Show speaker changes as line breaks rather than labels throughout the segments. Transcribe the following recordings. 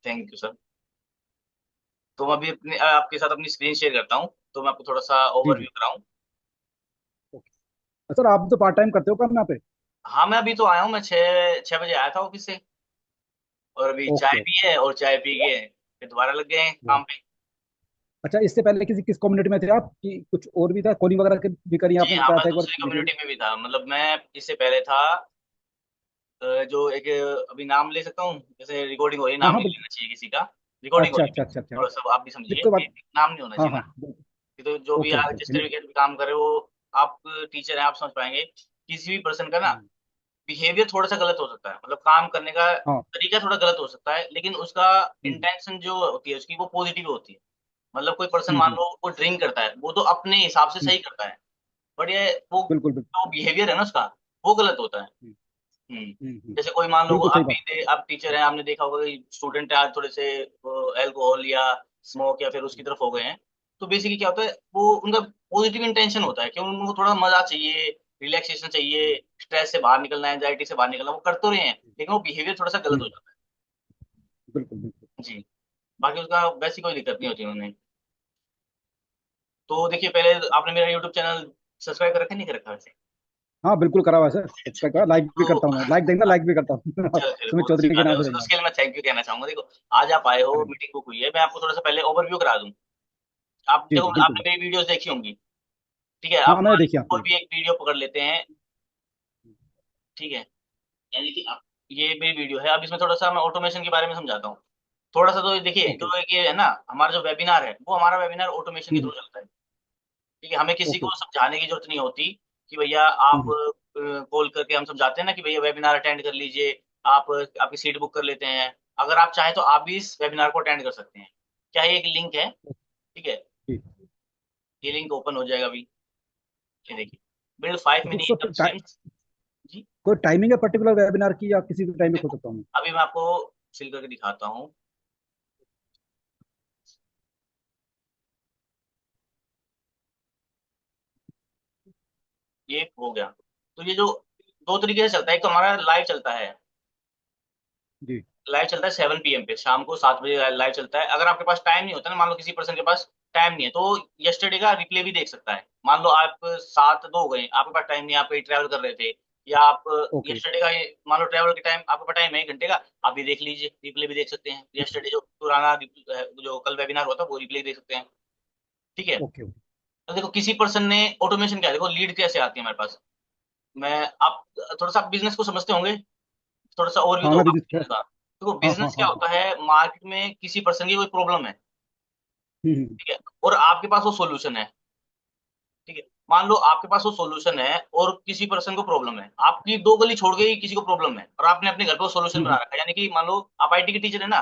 Thank you sir. तो मैं अभी आपके साथ अपनी स्क्रीन शेयर करता हूँ, तो मैं आपको थोड़ा सा
जी जी।
ओवरव्यू कराऊँ।
ओके सर, आप तो पार्ट टाइम करते हो काम यहाँ पे?
हाँ, मैं अभी तो आया हूँ, मैं 6 बजे आया था ऑफिस से, और अभी चाय
ओके
पी है और चाय पी के फिर दोबारा लग गए हैं
ओके।
काम पे।
अच्छा, इससे पहले किसी किस कम्युनिटी में थे आप, कि कुछ और भी था, कोडिंग वगैरह भी करी
जी
आपने
हाँ,
बताया
मैं
था एक बार
दूसरी
लिखी थी?
कम्युनिटी में भी था, मतलब मैं इससे पहले था जो एक अभी नाम ले सकता हूँ, जैसे रिकॉर्डिंग हो रही है,
हाँ
नाम
हाँ
नहीं
बिल्कुल।
लेना चाहिए किसी का। रिकॉर्डिंग हो
अच्छा
रही
अच्छा
है,
अच्छा अच्छा।
थोड़ा सा आप भी
नहीं,
समझिए
कोई बात।
कि नाम नहीं होना
हाँ
चाहिए
हाँ
ना।
बिल्कुल।
कि तो जो भी
ओके
आप
ओके
जिस
ओके।
तरीके से भी काम कर रहे हो, आप टीचर हैं, आप समझ पाएंगे। किसी भी पर्सन का ना
हम्म,
बिहेवियर थोड़ा सा गलत हो सकता है, मतलब काम करने का
हाँ।
तरीका थोड़ा गलत हो सकता है, लेकिन उसका
हम्म
इंटेंशन जो होती है उसकी वो पॉजिटिव होती है। मतलब कोई पर्सन
हम्म
मान
हम्म
लो वो ड्रिंक करता है, वो तो अपने हिसाब से
हम्म,
सही करता है, बट ये वो
बिल्कुल बिल्कुल।
जो बिहेवियर है ना उसका, वो गलत होता है।
हम्म
हुँ।
हम्म।
जैसे कोई मान लो
बिल्कुल सही बात।
आप टीचर हैं, आपने देखा होगा कि स्टूडेंट है, आज थोड़े से अल्कोहल या स्मोक या फिर उसकी तरफ हो गए हैं। तो बेसिकली क्या होता है, वो उनका पॉजिटिव इंटेंशन होता है कि उनको थोड़ा मज़ा चाहिए, रिलैक्सेशन चाहिए,
हम्म,
स्ट्रेस से बाहर निकलना है, एंग्ज़ायटी से बाहर निकलना है, वो कर तो रहे हैं, लेकिन वो बिहेवियर थोड़ा-सा गलत हो
हम्म,
जाता
बिल्कुल बिल्कुल।
है। जी, बाकी उसका वैसी कोई दिक्कत नहीं होती उन्हें। तो देखिए, पहले आपने मेरा यूट्यूब चैनल सब्सक्राइब कर रखा है, नहीं कर रखा वैसे?
हाँ बिल्कुल करा हुआ है सर,
अच्छा,
सब्सक्राइब करा, लाइक भी
तो
करता हूँ मैं, लाइक देंगे, लाइक भी करता हूँ
चलो फिर
सुमित
बहुत अच्छी
चौधरी के
बात है।
नाम से
उस
देंगे आप।
उसके लिए मैं थैंक यू कहना चाहूँगा। देखो, आज आप आए हो,
अरे
मीटिंग बुक हुई है, मैं आपको थोड़ा-सा पहले ओवरव्यू करा दूँ। आप
जी
देखो,
जी बिल्कुल।
आपने मेरी वीडियोज़ देखी होंगी, ठीक है?
हाँ
अब
मैंने
मान
देखी
लो
आपकी
कोई
वीडियो।
भी एक वीडियो पकड़ लेते हैं, ठीक है? यानी कि ये मेरी वीडियो है, अब इसमें थोड़ा-सा मैं ऑटोमेशन के बारे में समझाता हूँ। थोड़ा-सा तो देखिए,
ओके।
जो एक ये है ना, हमारा जो वेबिनार है, वो हमारा वेबिनार ऑटोमेशन के
हम्म,
थ्रू चलता है। ठीक है? हमें किसी
ओके।
को समझाने की ज़रूरत नहीं होती कि भैया आप
हम्म,
कॉल करके हम समझाते हैं ना कि भैया वेबिनार अटेंड कर लीजिए, आप आपकी सीट बुक कर लेते हैं। अगर आप चाहें तो आप भी इस वेबिनार को अटेंड कर सकते हैं। क्या ये एक लिंक है, ठीक है?
ओके।
ये लिंक ओपन हो जाएगा अभी, ये देखिए। बिल्ड 5
तो
मिनी
उसका
इनकम स्ट्रीम्स। जी,
कोई टाइमिंग है पर्टिकुलर वेबिनार की, या किसी भी टाइम में खोल
देखो,
सकता हूँ?
अभी मैं आपको फिल करके दिखाता हूँ। ये हो गया। तो ये जो 2 तरीके से चलता है, एक तो हमारा लाइव चलता है।
जी।
लाइव चलता है 7 पीएम पे, शाम को 7 बजे लाइव चलता है। अगर आपके पास टाइम नहीं होता ना, मान लो किसी पर्सन के पास टाइम नहीं है, तो यस्टरडे का रिप्ले भी देख सकता है। मान लो आप 7-2 हो गए, आपके पास टाइम नहीं है, आप कहीं ट्रैवल कर रहे थे, या आप
ओके।
यस्टरडे का ये मान लो ट्रैवल के टाइम आपके पास टाइम है 1 घंटे का, आप ये देख लीजिए, रिप्ले भी देख सकते हैं। यस्टरडे जो पुराना जो कल वेबिनार हुआ था, वो रिप्ले देख सकते हैं। ठीक है?
Okay okay.
तो देखो, किसी पर्सन ने ऑटोमेशन क्या है, देखो लीड कैसे आती है हमारे पास। मैं आप थोड़ा-सा आप बिज़नेस को समझते होंगे? थोड़ा-सा ओवरव्यू
हाँ
तो
मैं
होगा
भी
आपको
जिस।
बिज़नेस का। देखो,
हाँ हाँ
बिज़नेस क्या
हाँ हाँ।
होता है, मार्केट में किसी पर्सन की कोई प्रॉब्लम है,
हम्म।
ठीक है? और आपके पास वो सॉल्यूशन है, ठीक है? मान लो आपके पास वो सॉल्यूशन है और किसी पर्सन को प्रॉब्लम है। आपकी 2 गली छोड़ के ही किसी को प्रॉब्लम है और आपने अपने घर पे वो सॉल्यूशन बना
हम्म,
रखा है। यानी कि मान लो आप आईटी के टीचर हैं ना?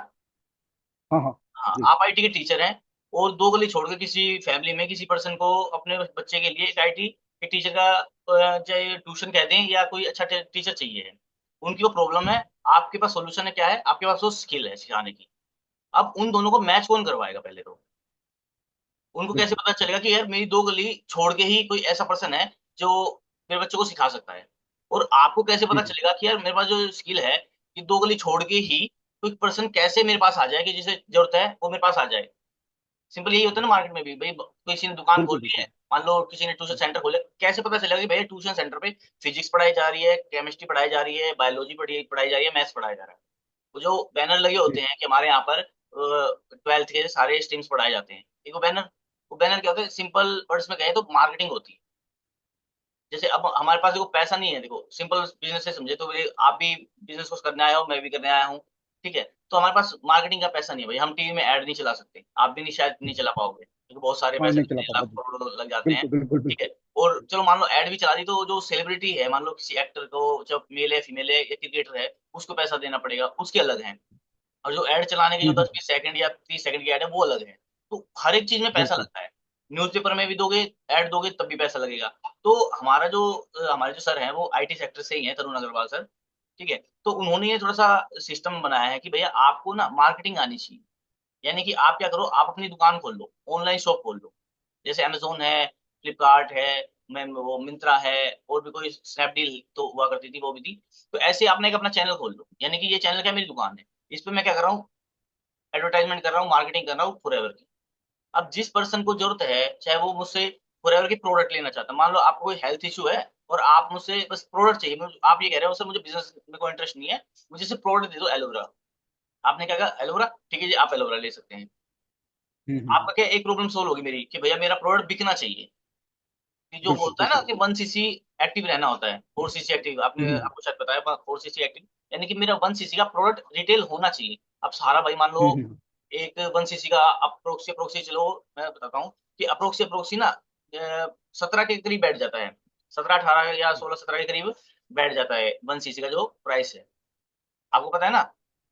हाँ हाँ।
हाँ,
जी।
आप आईटी के टीचर हैं और 2 गली छोड़ के किसी फैमिली में किसी पर्सन को अपने बच्चे के लिए एक आईटी के टीचर का चाहे ट्यूशन कह दें या कोई अच्छा टीचर चाहिए है। उनकी वो प्रॉब्लम है, आपके पास सॉल्यूशन है, क्या है? आपके पास वो स्किल है सिखाने की। अब उन दोनों को मैच कौन करवाएगा पहले तो? उनको कैसे
बिल्कुल।
पता चलेगा कि यार मेरी 2 गली छोड़ के ही कोई ऐसा पर्सन है जो मेरे बच्चों को सिखा सकता है। और आपको कैसे
जी
पता
जी।
चलेगा कि यार मेरे पास जो स्किल है, कि 2 गली छोड़ के ही कोई पर्सन कैसे मेरे पास आ जाए, कि जिसे ज़रूरत है वो मेरे पास आ जाए। सिंपल यही होता है ना मार्केट में भी, भई ब किसी ने दुकान
बिल्कुल
खोली है,
बिल्कुल।
मान लो किसी ने ट्यूशन सेंटर खोला, कैसे पता चलेगा कि भैया ट्यूशन सेंटर पे फिजिक्स पढ़ाई जा रही है, केमिस्ट्री पढ़ाई जा रही है, बायोलॉजी पढ़ाई जा रही है, मैथ्स पढ़ाया जा रहा है। वो जो बैनर लगे होते
जी।
हैं कि हमारे यहाँ पर 12th के सारे स्ट्रीम्स पढ़ाए जाते हैं। एक वो बैनर क्या होता है, सिंपल वर्ड्स में कहें तो मार्केटिंग होती है। जैसे अब हमारे पास देखो पैसा नहीं है, देखो सिंपल बिज़नेस से समझे तो ये आप भी बिज़नेस कुछ करने आए हो, मैं भी करने आया हूँ, ठीक है? तो हमारे पास मार्केटिंग का पैसा नहीं है भाई, हम टीवी में ऐड नहीं चला सकते। आप भी नहीं, शायद नहीं चला पाओगे, क्योंकि बहुत सारे
हाँ
पैसे
नहीं चला
लगते हैं,
पाऊंगा
लाख
जी।
करोड़ लग जाते हैं,
बिल्कुल बिल्कुल
ठीक है?
बिल्कुल।
और चलो मान लो ऐड भी चला दी तो जो सेलिब्रिटी है, मान लो किसी एक्टर को, जब मेल है, फीमेल है या क्रिकेटर है, उसको पैसा देना पड़ेगा, उसके अलग हैं। और जो ऐड चलाने के जो
हम्म,
10-20 सेकंड या 30 सेकंड की ऐड है, वो अलग है। तो हर एक चीज़ में पैसा
बिल्कुल।
लगता है। न्यूज़पेपर में भी दोगे, ऐड दोगे तब भी पैसा लगेगा। तो हमारे जो सर हैं वो आईटी सेक्टर से ही हैं, तरुण अग्रवाल सर, ठीक है? तो उन्होंने ये थोड़ा-सा सिस्टम बनाया है कि भैया आपको ना मार्केटिंग आनी चाहिए। यानी कि आप क्या करो, आप अपनी दुकान खोल लो, ऑनलाइन शॉप खोल लो। जैसे अमेज़न है, फ्लिपकार्ट है, मैं वो मिंत्रा है, और भी कोई स्नैपडील तो हुआ करती थी, वो भी थी। तो ऐसे आपने एक अपना चैनल खोल लो। यानी कि ये चैनल क्या है, मेरी दुकान है। इस पे मैं क्या कर रहा हूँ, एडवर्टाइजमेंट कर रहा हूँ, मार्केटिंग कर रहा हूँ फॉरएवर की। अब जिस पर्सन को जरूरत है, चाहे वो मुझसे फॉरएवर की प्रोडक्ट लेना चाहता है, मान लो आपको कोई हेल्थ इशू है और आप मुझसे बस प्रोडक्ट चाहिए, आप ये कह रहे हो सर मुझे बिजनेस में कोई इंटरेस्ट नहीं है, मुझे सिर्फ प्रोडक्ट दे दो एलोवेरा। आपने क्या कहा, एलोवेरा ठीक है जी, आप एलोवेरा ले सकते हैं।
हम्म।
आपका क्या एक प्रॉब्लम सोल्व होगी मेरी, कि भैया मेरा प्रोडक्ट बिकना चाहिए। कि जो
बिल्कुल
बोलता है ना
बिल्कुल।
कि 1 सीसी एक्टिव रहना होता है, 4 सीसी एक्टिव, आपने
हम्म
आपको शायद बताया 4 सीसी एक्टिव, यानी कि मेरा 1 सीसी का प्रोडक्ट रिटेल होना चाहिए। अब सारा भाई मान लो
हम्म
एक 1 सीसी का अप्रोक्सी अप्रोक्सी चलो, मैं बताता हूँ कि अप्रोक्सी अप्रोक्सी ना 17 के करीब बैठ जाता है, 17 18 या 16 17 के करीब बैठ जाता है 1 सीसी का जो प्राइस है। आपको पता है ना,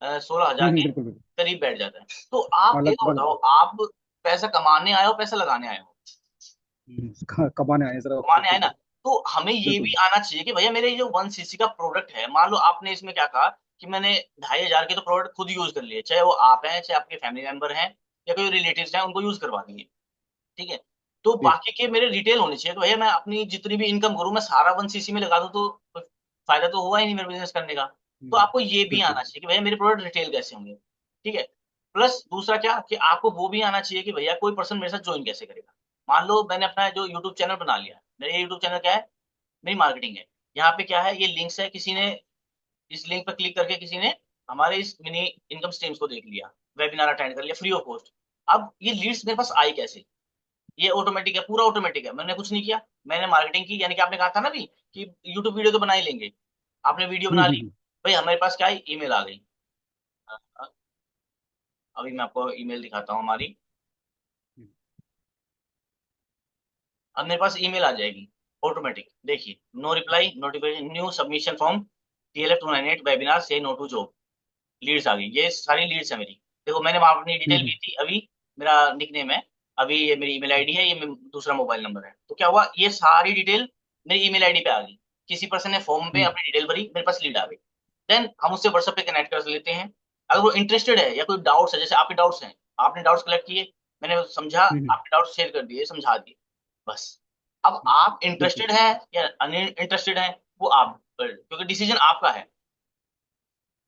16 हजार के
बिल्कुल बिल्कुल।
करीब बैठ जाता है। तो आप
हाँ,
ये तो
लगभग।
बताओ, आप पैसा कमाने आए हो पैसा लगाने आए हो?
कमाने आए जरा,
कमाने आए
बिल्कुल
ना। तो हमें ये भी
बिल्कुल।
आना चाहिए कि भैया मेरे ये जो 1 सीसी का प्रोडक्ट है, मान लो आपने इसमें क्या कहा कि मैंने 2,500 के तो प्रोडक्ट खुद यूज कर लिए, चाहे वो आप हैं चाहे आपके फैमिली मेंबर हैं या कोई रिलेटिव्स हैं, उनको यूज करवा दिए, ठीक है। तो
जी।
बाकी के मेरे रिटेल होने चाहिए, तो भैया मैं अपनी जितनी भी इनकम करूँ मैं सारा 1 सीसी में लगा दूं, तो कोई फायदा तो हुआ ही नहीं मेरे बिजनेस करने का। तो आपको ये भी
बिल्कुल।
आना चाहिए कि भैया मेरे प्रोडक्ट रिटेल कैसे होंगे, ठीक है। प्लस दूसरा क्या कि आपको वो भी आना चाहिए कि भैया कोई पर्सन मेरे साथ ज्वाइन कैसे करेगा। मान लो मैंने अपना जो यूट्यूब चैनल बना लिया, मेरा ये यूट्यूब चैनल क्या है, मेरी मार्केटिंग है। यहाँ पे क्या है, ये लिंक्स है, किसी ने इस लिंक पर क्लिक करके किसी ने हमारे इस मिनी इनकम स्ट्रीम्स को देख लिया, वेबिनार अटेंड कर लिया फ्री ऑफ कॉस्ट। अब ये लीड्स मेरे पास आई कैसे? ये ऑटोमेटिक है, पूरा ऑटोमेटिक है, मैंने कुछ नहीं किया। मैंने मार्केटिंग की, यानी कि आपने कहा था ना भी कि यूट्यूब वीडियो तो बना ही लेंगे, आपने वीडियो बना ली,
हम्म।
भाई हमारे पास क्या है, ईमेल आ गई। अभी मैं आपको ईमेल दिखाता हूँ हमारी। अब मेरे पास ईमेल आ जाएगी ऑटोमेटिक, देखिए, no reply notification new submission from TLF 298 webinar से नो टू जॉब, लीड्स आ गई, ये सारी लीड्स है मेरी। देखो मैंने वहां अपनी डिटेल
हम्म
दी थी, अभी मेरा निकनेम है, अभी ये मेरी ईमेल आईडी है, ये दूसरा मोबाइल नंबर है, तो क्या हुआ, ये सारी डिटेल मेरी ईमेल आईडी पे आ गई। किसी पर्सन ने फॉर्म पे
हम्म
अपनी डिटेल भरी, मेरे पास लीड आ गई। देन हम उससे व्हाट्सएप पे कनेक्ट कर लेते हैं। अगर वो इंटरेस्टेड है या कोई डाउट्स है, जैसे आपके डाउट्स हैं, आपने डाउट्स कलेक्ट किए, मैंने समझा,
हम्म
आपके डाउट्स शेयर कर दिए, समझा दिए, बस। अब आप
बिल्कुल।
इंटरेस्टेड हैं या अनइंटरेस्टेड हैं, वो आप, क्योंकि डिसीजन आपका है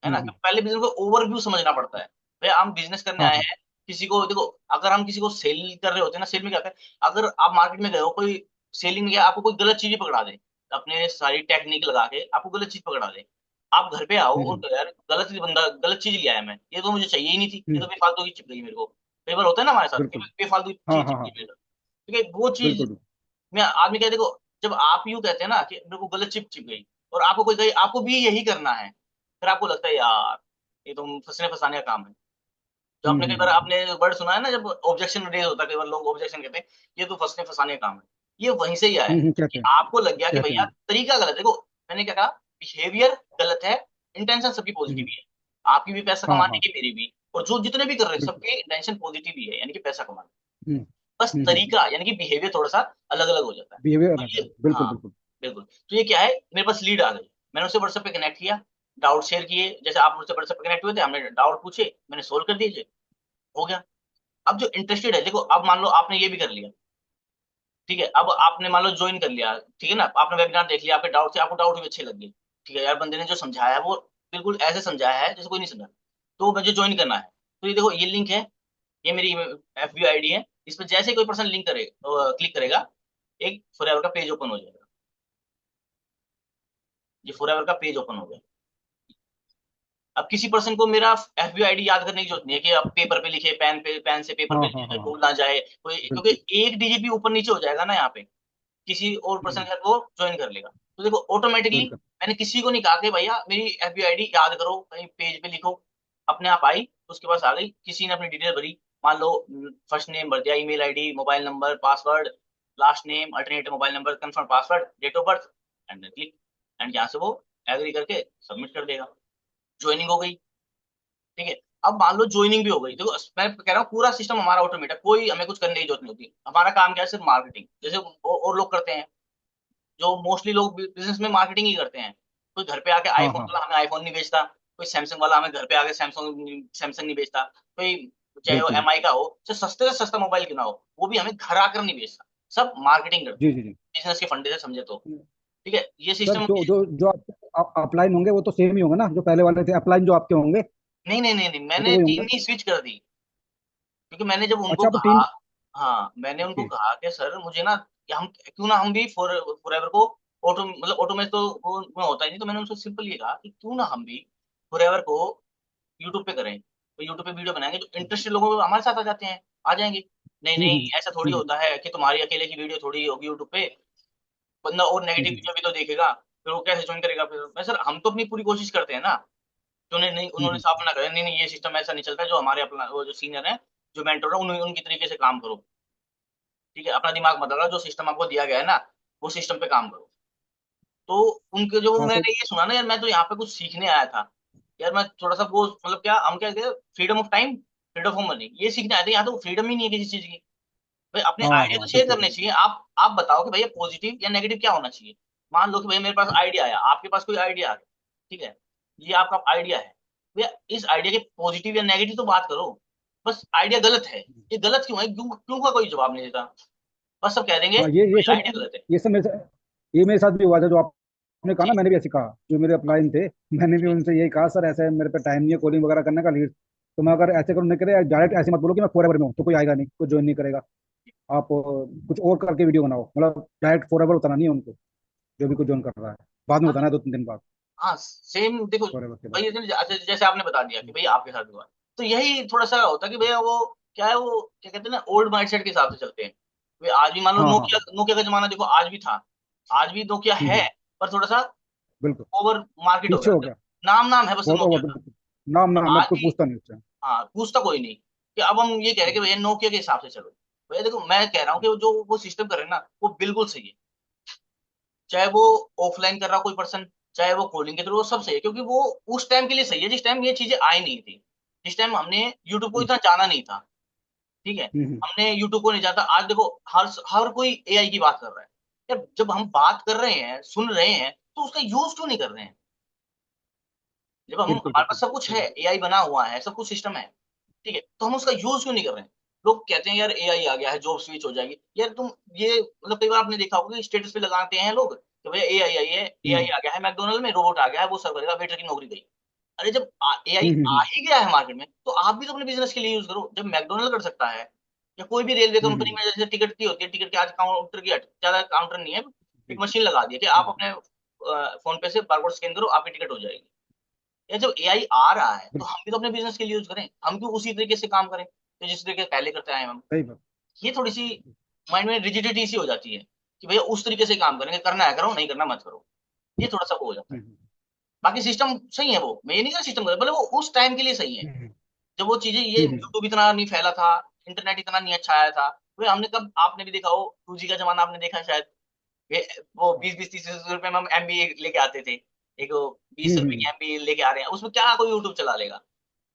ना।
हम्म।
पहले बिजनेस को ओवरव्यू समझना पड़ता है। भैया हम बिजनेस करने
हाँ
आए
हाँ।
हैं, किसी को देखो, अगर हम किसी को सेल कर रहे होते हैं ना, सेल में क्या होता है, अगर आप मार्केट में गए हो, कोई सेलिंग में गया, आपको कोई गलत चीज ही पकड़ा दे, अपने सारी टेक्निक लगा के आपको गलत चीज पकड़ा दे, आप घर पे आओ और
हम्म
कहो, यार गलत ही बंदा गलत चीज लिया है, मैं ये तो मुझे चाहिए ही नहीं थी, ये तो
हम्म।
बेफालतू की चिप गई मेरे को। कई बार होता है ना हमारे साथ, कई
बिल्कुल।
बार बेफालतू की
हाँ
चीज
हाँ
चिप
हाँ।
गई मेरे साथ, ठीक है। वो चीज
बिल्कुल।
में आदमी क्या है, देखो, जब आप यूं कहते हैं ना कि मेरे को गलत चिप चिप गई, और आपको कोई कहे आपको भी यही करना है, फिर आपको लगता है यार ये तो फंसने फंसाने का काम है। तो आपने कई बार
हम्म।
आपने वर्ड सुना है ना, जब ऑब्जेक्शन रेज होता है, कई बार लोग ऑब्जेक्शन कहते हैं ये तो फंसने फंसाने का काम है। ये वहीं से ही आया है
कहते
कि
हैं।
आपको लग गया कि
कहते
भैया
हैं।
तरीका गलत है। देखो मैंने क्या कहा, बिहेवियर गलत है, इंटेंशन सबकी पॉजिटिव
हम्म।
ही है, आपकी भी पैसा
हाँ
कमाने
हाँ।
की, मेरी भी, और जो जितने भी कर रहे हैं
बिल्कुल।
सबकी इंटेंशन पॉजिटिव ही है, यानी कि पैसा कमाना।
हम्म
बस
हम्म।
तरीका यानी कि बिहेवियर थोड़ा सा अलग अलग हो जाता है।
बिहेवियर
तो
अलग
ये,
है, बिल्कुल
हाँ,
बिल्कुल।
बिल्कुल। तो ये क्या है, मेरे पास लीड आ गई, मैंने उससे व्हाट्सएप पे कनेक्ट किया, डाउट शेयर किए, जैसे आप मुझसे व्हाट्सएप पे कनेक्ट हुए थे, हमने डाउट पूछे, मैंने सोल्व कर दिए, हो गया। अब जो इंटरेस्टेड है, देखो अब मान लो आपने ये भी कर लिया, ठीक है, अब आपने मान लो ज्वाइन कर लिया, ठीक है ना, आपने वेबिनार देख लिया, आपके डाउट थे, आपको डाउट भी अच्छे लग गए, ठीक है यार, बंदे ने जो समझाया है वो बिल्कुल ऐसे समझाया है जैसे कोई नहीं समझा, तो मुझे ज्वाइन करना है। तो ये देखो ये लिंक है, ये मेरी FB आईडी है, इस पर जैसे ही कोई पर्सन लिंक करे, क्लिक करेगा, एक फॉरएवर का पेज ओपन हो जाएगा। ये फॉरएवर का पेज ओपन हो गया। अब किसी पर्सन को मेरा FB आईडी याद करने की जरूरत नहीं है कि अब पेपर पे लिखे, पेन से पेपर पे
हाँ हाँ
लिखे,
हाँ हाँ।
भूल ना जाए कोई, क्योंकि
बिल्कुल
एक डिजिट भी ऊपर नीचे हो जाएगा ना यहाँ पे, किसी और पर्सन के साथ वो ज्वाइन कर लेगा। तो देखो ऑटोमेटिकली
ज्वाइन कर।
मैंने किसी को नहीं कहा कि भैया मेरी FB आईडी याद करो, कहीं पेज पे लिखो, अपने आप आई, उसके पास आ गई, किसी ने अपनी डिटेल भरी, मान लो फर्स्ट नेम भर दिया, email ID, mobile number, password, last name, alternative mobile number, confirm password, date of birth, and click, and यहाँ से वो एग्री करके सबमिट कर देगा, ज्वाइनिंग हो गई, ठीक है। अब मान लो ज्वाइनिंग भी हो गई, देखो मैं कह रहा हूँ पूरा सिस्टम हमारा ऑटोमेट है, कोई हमें कुछ करने की जरूरत नहीं होती, हमारा काम क्या है, सिर्फ मार्केटिंग, जैसे और लोग करते हैं, जो मोस्टली लोग बिजनेस में मार्केटिंग ही करते हैं। कोई घर पे आके
हाँ
आईफोन
हाँ।
वाला हमें आईफोन नहीं बेचता, कोई सैमसंग वाला हमें घर पे आके सैमसंग सैमसंग नहीं बेचता, कोई चाहे वो
बिल्कुल।
MI का हो, चाहे सस्ते से सस्ता मोबाइल क्यों ना हो, वो भी हमें घर आकर नहीं बेचता, सब मार्केटिंग करते
जी
हैं,
जी जी।
बिजनेस के फंडे से समझे तो, ठीक है, ये
सर,
सिस्टम।
जो जो जो आप अपलाइन होंगे वो तो सेम ही होंगे ना, जो पहले वाले थे अपलाइन जो आपके होंगे,
नहीं नहीं नहीं नहीं,
वो तो
मैंने
वही
टीम
होंगे।
ही स्विच कर दी। क्योंकि मैंने जब उनको
अच्छा, आप
कहा,
टीम।
हाँ मैंने उनको
ओके।
कहा कि सर मुझे ना, कि हम क्यों ना हम भी फॉरएवर को ऑटो, मतलब ऑटो में तो वो में होता ही नहीं, तो मैंने उनसे सिंपल ये कहा कि क्यों ना हम भी फॉरएवर को यूट्यूब पे करें, तो यूट्यूब पे वीडियो बनाएंगे, जो इंटरेस्टेड लोगों को हमारे साथ आ जाते हैं, आ जाएंगे। नहीं
हम्म,
नहीं, ऐसा थोड़ी होता है कि तुम्हारी अकेले की वीडियो थोड़ी होगी यूट्यूब पे, बंदा और नेगेटिव
हम्म,
वीडियो भी तो देखेगा, फिर वो कैसे ज्वाइन करेगा? फिर मैं सर, हम तो अपनी पूरी कोशिश करते हैं ना। तो उन्हें नहीं,
हम्म,
उन्होंने साफ मना कर, नहीं नहीं ये सिस्टम ऐसा नहीं चलता है, जो हमारे अपना वो जो सीनियर है, जो मेंटर है, उनकी तरीके से काम करो, ठीक है, अपना दिमाग मत लगाओ, जो सिस्टम आपको दिया गया है ना, वो सिस्टम पे काम करो। तो उनके जो
हाँ, तो
मैंने ये सुना ना यार, मैं तो यहाँ पे कुछ सीखने आया था यार, मैं थोड़ा सा वो मतलब क्या हम क्या कहते हैं, freedom of time, freedom of money, ये सीखने आए थे। यहाँ तो फ्रीडम ही नहीं है किसी चीज की। भाई अपने
हाँ,
आइडिया तो
हाँ,
शेयर
बिल्कुल
करने
बिल्कुल।
चाहिए। आप बताओ कि भैया पॉजिटिव या नेगेटिव क्या होना चाहिए। मान लो कि भैया मेरे पास आइडिया आया, आपके पास कोई आइडिया आ गया, ठीक है, ये आपका आइडिया है, भैया इस आइडिया के पॉजिटिव या नेगेटिव तो बात करो। बस आइडिया गलत है, ये गलत क्यों है, क्यों क्यों का कोई जवाब नहीं देता, बस सब कह देंगे
हाँ, ये
भाई
सब,
आइडिया गलत है।
ये सब मेरे साथ, ये मेरे साथ भी हुआ था जो आपने कहा ना,
जी
मैंने भी ऐसे कहा, जो मेरे अपलाइन थे, मैंने भी
जी
उनसे यही कहा, सर ऐसे मेरे पे टाइम नहीं है कोडिंग वगैरह करने का, लीड तो मैं अगर ऐसे करूँ नहीं करे, डायरेक्ट ऐसे मत बोलो कि मैं फॉरएवर में हूँ तो कोई आएगा नहीं, कोई ज्वाइन नहीं करेगा। आप कुछ और करके वीडियो बनाओ, मतलब डायरेक्ट फॉरएवर उतारना नहीं है उनको, जो भी कुछ ज्वाइन कर रहा है, बाद में
हाँ
बताना है 2-3 दिन बाद,
हाँ सेम देखो
फॉरएवर के बाद।
भैया, जैसे आपने बता दिया कि भैया आपके साथ हुआ, तो यही थोड़ा सा होता है कि भैया वो क्या है, वो क्या कहते हैं ना, ओल्ड माइंडसेट के हिसाब से चलते हैं। वे आज भी मान लो
हाँ, हाँ,
नोकिया,
हाँ।
नोकिया का जमाना देखो, आज भी था, आज भी नोकिया
हम्म,
है, पर थोड़ा सा
बिल्कुल।
ओवर मार्केट हो
पीछे
गया,
हो
मतलब
गया।
नाम नाम है बस
बहुत
नोकिया
ओवर,
का।
नाम
पर
नाम अब
आज
कोई
भी,
पूछता नहीं उससे।
हाँ पूछता कोई नहीं कि अब हम ये कह रहे हैं कि भैया नोकिया के हिसाब से चलो। भैया देखो मैं कह रहा हूँ कि वो जो वो सिस्टम कर रहे हैं ना, वो बिल्कुल सही है। चाहे वो ऑफलाइन कर रहा कोई पर्सन, चाहे वो कॉलिंग के थ्रू, वो सब सही है, क्योंकि वो उस टाइम के लिए सही है जिस टाइम ये चीजें आई नहीं थी, जिस टाइम हमने यूट्यूब को
हम्म,
इतना जाना नहीं था, ठीक है,
हम्म,
हमने यूट्यूब को नहीं जाना। आज देखो हर हर कोई एआई की बात कर रहा है यार, जब हम बात कर रहे हैं, सुन रहे हैं, तो उसका यूज क्यों नहीं कर रहे हैं? जब हम
बिल्कुल
हमारे पास
बिल्कुल।
सब कुछ है, एआई बना हुआ है, सब कुछ सिस्टम है, ठीक है, तो हम उसका यूज क्यों नहीं कर रहे हैं? लोग कहते हैं यार एआई आ गया है, जॉब स्विच हो जाएगी यार, तुम ये मतलब कई बार आपने देखा होगा कि स्टेटस पे लगाते हैं लोग कि भैया एआई आई है, एआई
हम्म,
आ गया है, मैकडोनल्ड में रोबोट आ गया है, वो सर्व करेगा, वेटर की नौकरी गई। अरे जब एआई
हम्म,
आ ही गया है मार्केट में, तो आप भी तो अपने बिजनेस के लिए यूज करो। जब मैकडोनल्ड कर सकता है, या कोई भी रेलवे
हम्म,
कंपनी में जैसे टिकट की होती है, टिकट के आज काउंटर की ज्यादा काउंटर नहीं है,
जी,
एक मशीन लगा दी है कि आप
हम्म,
अपने फोन पे से बारकोड स्कैन करो, आपकी टिकट हो जाएगी। या जब एआई आ रहा है, तो
बिल्कुल
हम भी तो अपने बिजनेस के लिए यूज करें, हम क्यों उसी तरीके से काम करें तो जिस तरीके से पहले करते आए हैं हम।
सही बात।
ये थोड़ी सी माइंड में रिजिडिटी सी हो जाती है कि भैया उस तरीके से काम करेंगे, करना है करो, नहीं करना मत करो। ये थोड़ा सा वो हो जाता है।
हम्म,
बाकी सिस्टम सही है, वो मैं ये नहीं कह रहा सिस्टम गलत, मतलब वो उस टाइम के लिए सही है,
हम्म,
जब वो चीजें, ये
हम्म,
यूट्यूब इतना नहीं फैला था, इंटरनेट इतना नहीं अच्छा आया था। तो हमने कब, आपने भी देखा हो 2G का जमाना आपने देखा है शायद, ये वो
हाँ,
20-20 30 रुपए में हम एमबी लेके आते थे, एक वो 20 रुपए
हम्म,
की एमबी लेके आ रहे हैं, उसमें क्या कोई यूट्यूब चला लेगा,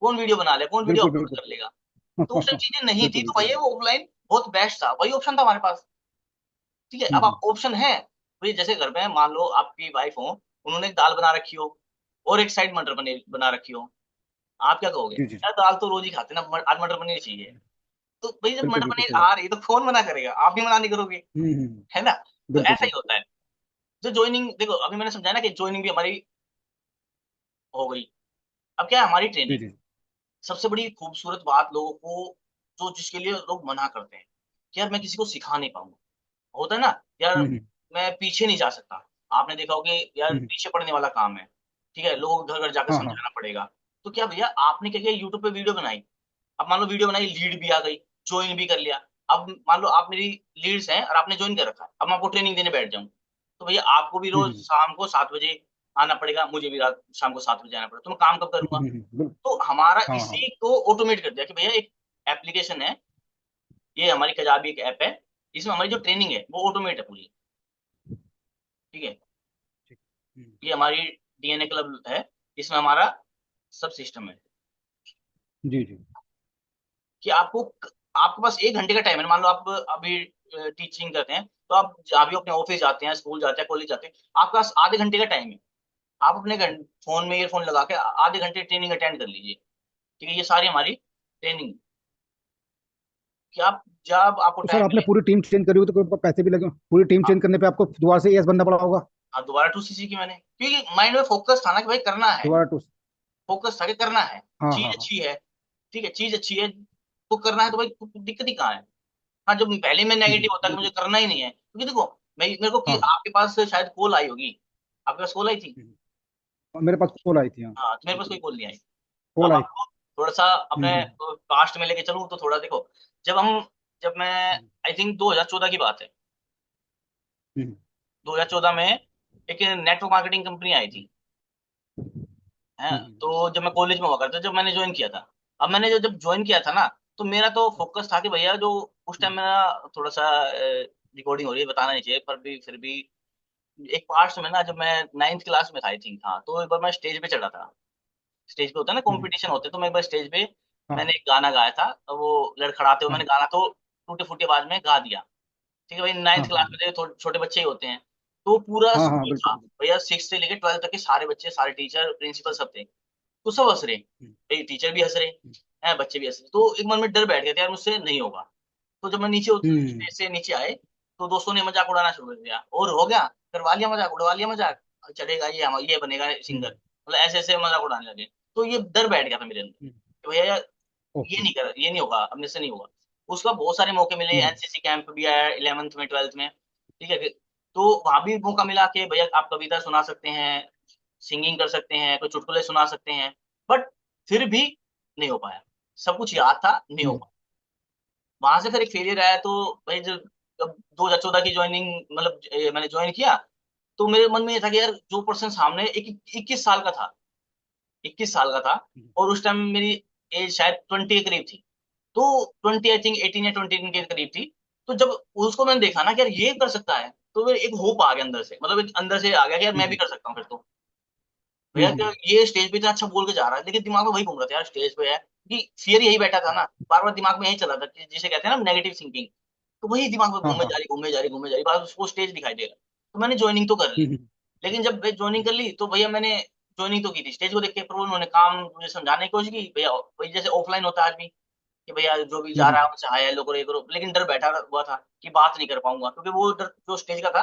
कौन वीडियो बना ले, कौन वीडियो
बिल्कुल
अपलोड
बिल्कुल।
कर लेगा? तो उस टाइम चीजें नहीं थी,
बिल्कुल
तो
बिल्कुल
भाई
सही।
वो ऑफलाइन बहुत बेस्ट था, वही ऑप्शन था हमारे पास, ठीक है। अब
हम्म,
आप ऑप्शन है, भाई जैसे घर में मान लो आपकी वाइफ हो, उन्होंने एक दाल बना रखी हो, और एक साइड मटर पनीर बना रखी हो, आप क्या कहोगे?
जी जी जी।
यार दाल तो रोज ही खाते हैं ना, आज मटर पनीर चाहिए। तो भाई जब
बिल्कुल
मटर
बिल्कुल
पनीर
सही बात।
आ रही है, तो कौन मना करेगा? आप भी मना नहीं करोगे, है ना? तो
बिल्कुल
ऐसा ही
बिल्कुल।
होता है। जो ज्वाइनिंग देखो, अभी मैंने समझाया ना कि ज्वाइनिंग भी हमारी हो गई। अब क्या है हमारी
जी
ट्रेनिंग,
जी।
सबसे बड़ी खूबसूरत बात लोगों को, जो जिसके लिए लोग मना करते हैं कि यार मैं किसी को सिखा नहीं पाऊंगा, होता है ना यार,
हम्म,
मैं पीछे नहीं जा सकता। आपने देखा होगा कि यार
हम्म,
पीछे पड़ने वाला काम है, ठीक है, लोगों को घर घर जाकर
हाँ, हाँ।
समझाना पड़ेगा। तो क्या भैया आपने क्या किया, यूट्यूब पे वीडियो बनाई, अब मान लो वीडियो बनाई, लीड भी आ गई, ज्वाइन भी कर लिया। अब मान लो आप मेरी लीड्स हैं और आपने ज्वाइन कर रखा है, अब मैं आपको ट्रेनिंग देने बैठ जाऊँ, तो भैया आपको भी रोज
हम्म,
शाम को 7 बजे आना पड़ेगा, मुझे भी रात शाम को 7 बजे आना पड़ेगा, तो मैं काम कब करूंगा?
बिल्कुल।
तो हमारा
हाँ, हाँ।
इसी को ऑटोमेट कर दिया कि भैया एक एप्लीकेशन है, ये हमारी कजाबी एक ऐप है, इसमें हमारी जो ट्रेनिंग है वो ऑटोमेट है पूरी, ठीक है।
ठीक। हम्म,
ये हमारी डीएनए क्लब है, इसमें हमारा सब सिस्टम है
जी जी।
कि आपके पास 1 घंटे का टाइम है। मान लो आप अभी टीचिंग करते हैं, तो आप जहाँ भी अपने ऑफिस जाते हैं, स्कूल जाते हैं, कॉलेज जाते हैं, आपके पास आधे घंटे का टाइम है। आप अपने फोन में ईयरफोन लगा के आधे घंटे ट्रेनिंग अटेंड कर लीजिए, ठीक है, ये सारी हमारी ट्रेनिंग, कि आप जब आपको
तो
टाइम
सर आपने
मिले।
पूरी टीम चेंज करी हो तो कोई पैसे भी लगे हों? पूरी टीम
हाँ
चेंज करने पे आपको दोबारा से एस बनना पड़ा होगा।
हाँ, दोबारा 2 सीसी की मैंने, क्योंकि माइंड में फोकस था ना कि भाई करना है,
दोबारा टू।
फोकस था कि करना है,
हाँ,
चीज
हाँ, हाँ।
अच्छी है, ठीक है, चीज अच्छी है, तो करना है तो भाई दिक्कत ही कहाँ है। हाँ, जब पहले में नेगेटिव होता है कि मुझे
बिल्कुल।
करना ही नहीं है, क्योंकि देखो मैं मेरे को कि
हाँ
आपके पास शायद कॉल आई होगी, आपके पास कॉल आई थी।
मेरे पास कॉल आई थी, हाँ।
हाँ, तो मेरे पास कोई कॉल नहीं आई। तो
कॉल
अब
आई।
आपको थोड़ा सा अपने
हम्म
पास्ट में लेके चलूँ तो थोड़ा देखो, जब हम जब मैं
हम्म
आई थिंक 2014 की बात है।
हम्म
2014 में एक नेटवर्क मार्केटिंग कंपनी आई थी है।
हम्म
तो जब मैं कॉलेज में हुआ करता जब मैंने ज्वाइन किया था, अब मैंने जब ज्वाइन किया था ना, तो मेरा तो फोकस था कि भैया जो उस टाइम मेरा थोड़ा सा रिकॉर्डिंग हो रही है बताना नहीं चाहिए, पर भी फिर भी एक पार्ट में ना, जब मैं 9th क्लास में था आई थिंक, हाँ, तो एक बार मैं स्टेज पे चढ़ा था। स्टेज पे होता है ना
हम्म,
कंपटीशन होते हैं, तो मैं एक बार स्टेज पे मैंने
हाँ
एक गाना गाया था, और वो लड़खड़ाते हुए मैंने
हाँ
गाना तो टूटी फूटी आवाज में गा दिया। ठीक है भाई, 9th
हाँ
क्लास
हाँ
में थे, छोटे बच्चे ही होते हैं। तो पूरा
हाँ हाँ
स्कूल था
बिल्कुल।
भैया, 6 से लेकर 12 तक के सारे बच्चे, सारे टीचर, प्रिंसिपल सब थे। तो सब हंस रहे,
हम्म
भाई टीचर भी हंस रहे
हम्म
हैं, बच्चे भी हंस रहे, तो एक मन में डर बैठ गया था यार मुझसे नहीं होगा। तो जब मैं
हम्म
स्टेज से नीचे आए, तो दोस्तों ने मजाक उड़ाना शुरू कर दिया, और हो गया, करवा लिया मजाक, उड़वा लिया मजाक, चढ़ेगा ये, हम ये बनेगा सिंगर,
हम्म
मतलब ऐसे ऐसे मजाक उड़ाने लगे। तो ये डर बैठ गया था मेरे अंदर
हम्म,
कि भैया यार
ओके।
ये नहीं होगा, अपने से नहीं होगा। उसका बहुत सारे मौके मिले,
हम्म
एनसीसी कैंप भी आया 11th में 12th में, ठीक है फिर, तो वहां भी मौका मिला कि भैया आप कविता सुना सकते हैं, सिंगिंग कर सकते हैं, कोई चुटकुले सुना सकते हैं, बट फिर भी नहीं हो पाया। सब कुछ याद था, नहीं हो
हम्म
पाया। वहां से फिर एक फेलियर आया, तो भाई जब जब 2014 की ज्वाइनिंग, मतलब मैंने ज्वाइन किया, तो मेरे मन में ये था कि यार जो पर्सन सामने 21 साल का था, 21 साल का था,
हम्म
और उस टाइम मेरी एज शायद 20 के करीब थी। तो 20 आई थिंक 18 या 20 के करीब थी। तो जब उसको मैंने देखा ना कि यार ये कर सकता है, तो मेरे एक होप आ गया अंदर से, मतलब एक अंदर से आ गया कि यार मैं भी
हम्म
कर सकता हूँ फिर तो।
हम्म
भैया क्या
हम्म
ये स्टेज पे इतना अच्छा बोल के जा रहा है, लेकिन दिमाग में वही घूम रहा था यार, स्टेज पे है कि फियर यही बैठा था ना, बार बार दिमाग में यही चला था कि जिसे कहते हैं ना नेगेटिव थिंकिंग। तो वही दिमाग में
हाँ
घूमे
हाँ
जा रही, घूमे जा रही, घूमे जा रही, बस उसको स्टेज दिखाई देगा। तो मैंने ज्वाइनिंग तो कर ली,
हम्म
लेकिन जब मैं ज्वाइनिंग कर ली तो भैया मैंने ज्वाइनिंग तो की थी स्टेज को देख के, पर उन्होंने काम मुझे समझाने की कोशिश की भैया, वही जैसे ऑफलाइन होता है आदमी, कि भैया जो भी जा रहा है
हम्म
उनसे हाय हेलो करो, ये करो, लेकिन डर बैठा हुआ था कि बात नहीं कर पाऊंगा, क्योंकि वो डर जो स्टेज का था